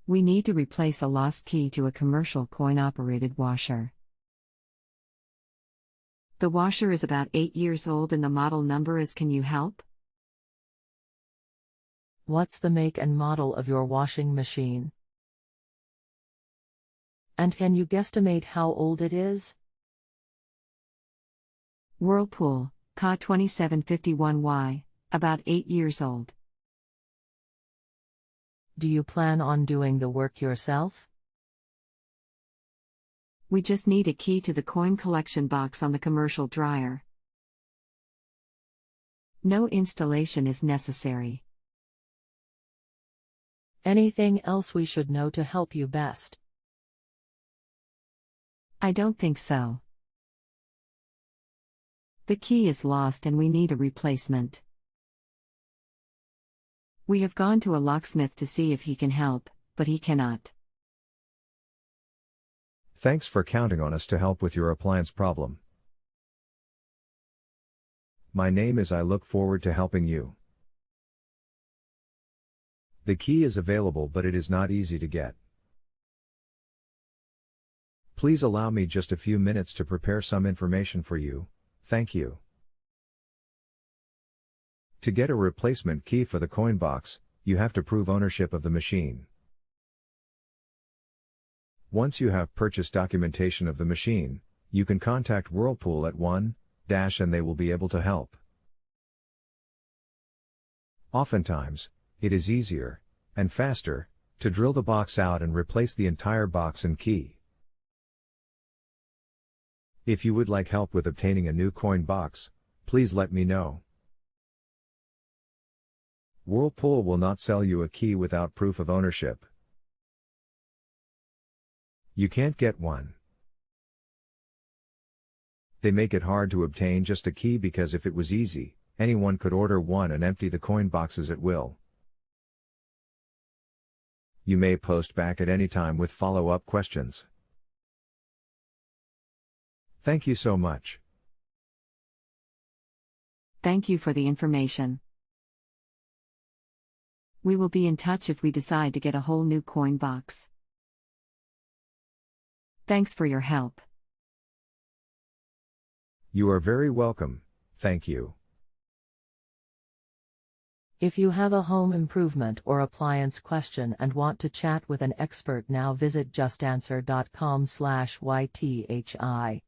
We need to replace a lost key to a commercial coin-operated washer. The washer is about 8 years old and the model number is Can you help? What's the make and model of your washing machine? And can you guesstimate how old it is? Whirlpool, CA 2751Y, about 8 years old. Do you plan on doing the work yourself? We just need a key to the coin collection box on the commercial dryer. No installation is necessary. Anything else we should know to help you best? I don't think so. The key is lost and we need a replacement. We have gone to a locksmith to see if he can help, but he cannot. Thanks for counting on us to help with your appliance problem. My name is I look forward to helping you. The key is available but it is not easy to get. Please allow me just a few minutes to prepare some information for you, thank you. To get a replacement key for the coin box, you have to prove ownership of the machine. Once you have purchase documentation of the machine, you can contact Whirlpool at 1- and they will be able to help. Oftentimes, it is easier, and faster, to drill the box out and replace the entire box and key. If you would like help with obtaining a new coin box, please let me know. Whirlpool will not sell you a key without proof of ownership. You can't get one. They make it hard to obtain just a key because if it was easy, anyone could order one and empty the coin boxes at will. You may post back at any time with follow-up questions. Thank you so much. Thank you for the information. We will be in touch if we decide to get a whole new coin box. Thanks for your help. You are very welcome, thank you. If you have a home improvement or appliance question and want to chat with an expert now, visit justanswer.com/ythi.